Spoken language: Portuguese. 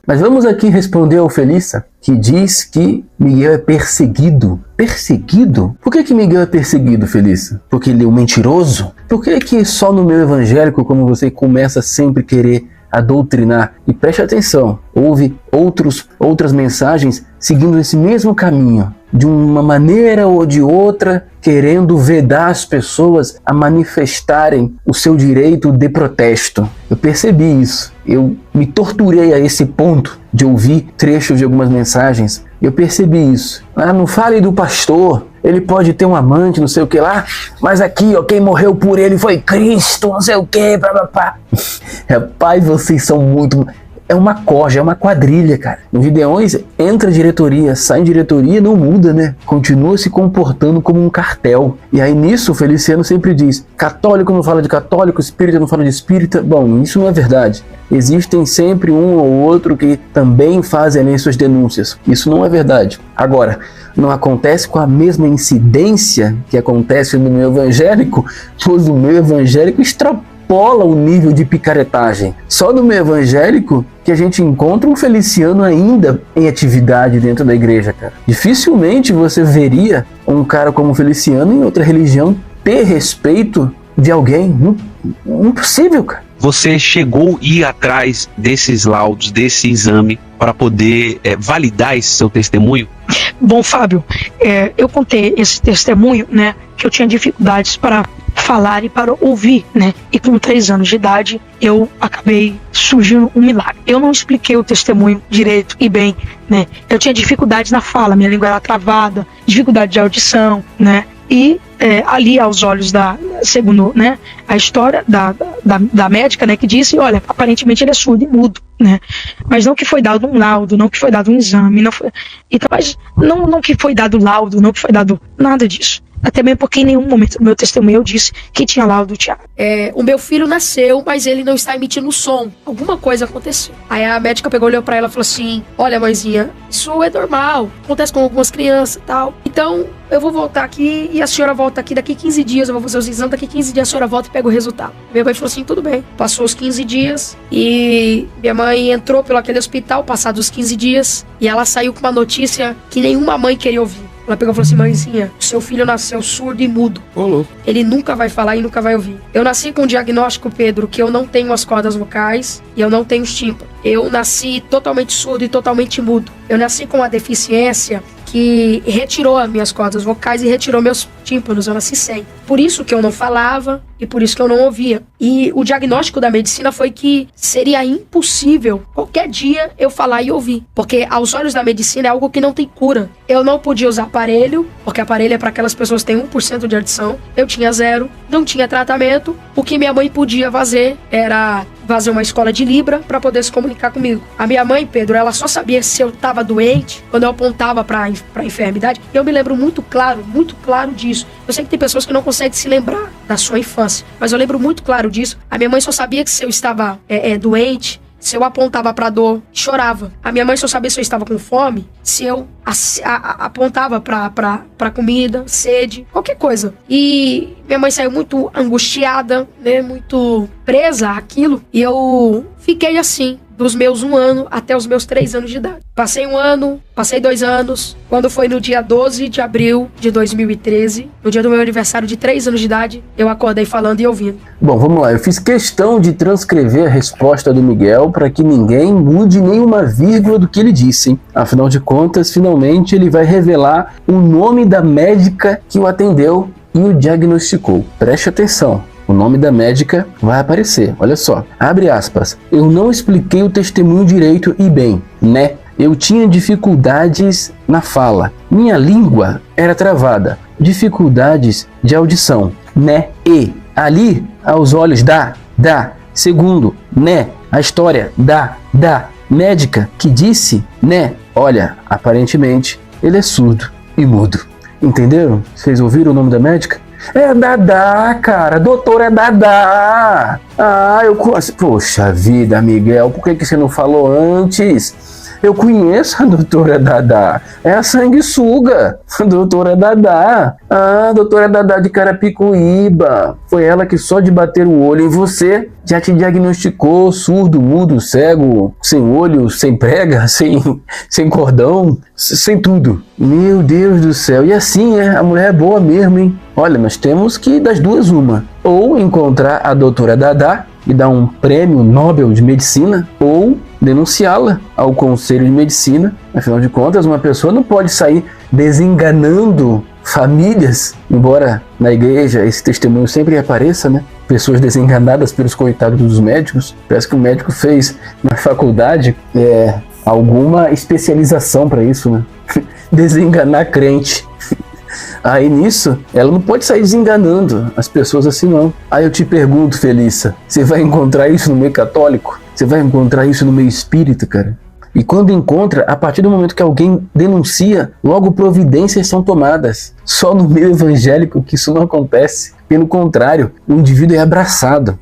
Mas vamos aqui responder ao Felícia, que diz que Miguel é perseguido. Perseguido? Por que Miguel é perseguido, Felícia? Porque ele é um mentiroso? Por que só no meio evangélico, como você começa sempre a querer a doutrinar? E preste atenção, houve outras mensagens seguindo esse mesmo caminho, de uma maneira ou de outra, querendo vedar as pessoas a manifestarem o seu direito de protesto. Eu percebi isso. Eu me torturei a esse ponto de ouvir trechos de algumas mensagens. Eu percebi isso. Não fale do pastor, ele pode ter um amante, não sei o que lá, mas aqui, ó, quem morreu por ele foi Cristo, não sei o que, papapá. Rapaz, vocês são muito... É uma corja, é uma quadrilha, cara. No Gideões, entra diretoria, sai diretoria, não muda, né? Continua se comportando como um cartel. E aí nisso, o Feliciano sempre diz, católico não fala de católico, espírita não fala de espírita. Bom, isso não é verdade. Existem sempre um ou outro que também fazem ali suas denúncias. Isso não é verdade. Agora, não acontece com a mesma incidência que acontece no meio evangélico, pois o meio evangélico extrapola o nível de picaretagem. Só no meio evangélico que a gente encontra um Feliciano ainda em atividade dentro da igreja, cara. Dificilmente você veria um cara como Feliciano em outra religião ter respeito de alguém. Impossível, cara. Você chegou a ir atrás desses laudos, desse exame, para poder validar esse seu testemunho? Bom, Fábio, eu contei esse testemunho, né, que eu tinha dificuldades para falar e para ouvir, né, e com 3 anos de idade eu acabei surgindo um milagre. Eu não expliquei o testemunho direito e bem, né, eu tinha dificuldades na fala, minha língua era travada, dificuldade de audição, né, e ali aos olhos segundo, né, a história da médica, né, que disse, olha, aparentemente ele é surdo e mudo, né, mas não que foi dado um laudo, não que foi dado um exame, não foi, então, mas não que foi dado laudo, não que foi dado nada disso. Até mesmo porque em nenhum momento do meu testemunho eu disse que tinha laudo do Tiago. O meu filho nasceu, mas ele não está emitindo som. Alguma coisa aconteceu. Aí a médica pegou, olhou pra ela e falou assim, olha, mãezinha, isso é normal, acontece com algumas crianças e tal. Então, eu vou voltar aqui e a senhora volta aqui daqui 15 dias, eu vou fazer os exames, daqui 15 dias a senhora volta e pega o resultado. Minha mãe falou assim, tudo bem. Passou os 15 dias e minha mãe entrou pelo aquele hospital, passados os 15 dias, e ela saiu com uma notícia que nenhuma mãe queria ouvir. Ela pegou e falou assim, mãezinha, o seu filho nasceu surdo e mudo. Ele nunca vai falar e nunca vai ouvir. Eu nasci com um diagnóstico, Pedro, que eu não tenho as cordas vocais e eu não tenho os tímpanos. Eu nasci totalmente surdo e totalmente mudo. Eu nasci com uma deficiência que retirou as minhas cordas vocais e retirou meus tímpanos, eu nasci sem. Por isso que eu não falava e por isso que eu não ouvia. E o diagnóstico da medicina foi que seria impossível qualquer dia eu falar e ouvir. Porque aos olhos da medicina é algo que não tem cura. Eu não podia usar aparelho, porque aparelho é para aquelas pessoas que têm 1% de audição. Eu tinha 0, não tinha tratamento. O que minha mãe podia fazer era fazer uma escola de Libra para poder se comunicar comigo. A minha mãe, Pedro, ela só sabia se eu estava doente quando eu apontava para enfermidade. Eu me lembro muito claro disso. Eu sei que tem pessoas que não conseguem se lembrar da sua infância, mas eu lembro muito claro disso. A minha mãe só sabia que se eu estava doente, se eu apontava para dor, chorava. A minha mãe só sabia se eu estava com fome, se eu apontava para comida, sede, qualquer coisa. E minha mãe saiu muito angustiada, né, muito presa àquilo. E eu fiquei assim, dos meus 1 ano até os meus 3 anos de idade. Passei 1 ano, passei 2 anos. Quando foi no dia 12 de abril de 2013, no dia do meu aniversário de 3 anos de idade, eu acordei falando e ouvindo. Bom, vamos lá. Eu fiz questão de transcrever a resposta do Miguel para que ninguém mude nenhuma vírgula do que ele disse, hein? Afinal de contas, finalmente ele vai revelar o nome da médica que o atendeu e o diagnosticou. Preste atenção. O nome da médica vai aparecer, olha só. Abre aspas. Eu não expliquei o testemunho direito e bem, né? Eu tinha dificuldades na fala. Minha língua era travada. Dificuldades de audição, né? E ali, aos olhos da. Segundo, né? A história da médica que disse, né? Olha, aparentemente ele é surdo e mudo. Entenderam? Vocês ouviram o nome da médica? É Dadá, cara. Doutora Dadá. Eu... Poxa vida, Miguel. Por que você não falou antes? Eu conheço a doutora Dadá. É a sanguessuga. A doutora Dadá. Ah, a doutora Dadá de Carapicuíba. Foi ela que só de bater o olho em você já te diagnosticou surdo, mudo, cego, sem olho, sem prega, sem cordão, sem tudo. Meu Deus do céu. E assim, a mulher é boa mesmo, hein? Olha, nós temos que das duas uma. Ou encontrar a doutora Dadá e dar um prêmio Nobel de Medicina, ou denunciá-la ao Conselho de Medicina. Afinal de contas, uma pessoa não pode sair desenganando famílias, embora na igreja esse testemunho sempre apareça, né? Pessoas desenganadas pelos coitados dos médicos. Parece que o médico fez na faculdade alguma especialização para isso, né? Desenganar crente. Aí nisso, ela não pode sair desenganando as pessoas assim não. Aí eu te pergunto, Felícia, você vai encontrar isso no meio católico? Você vai encontrar isso no meio espírita, cara? E quando encontra, a partir do momento que alguém denuncia, logo providências são tomadas. Só no meio evangélico que isso não acontece. Pelo contrário, o indivíduo é abraçado.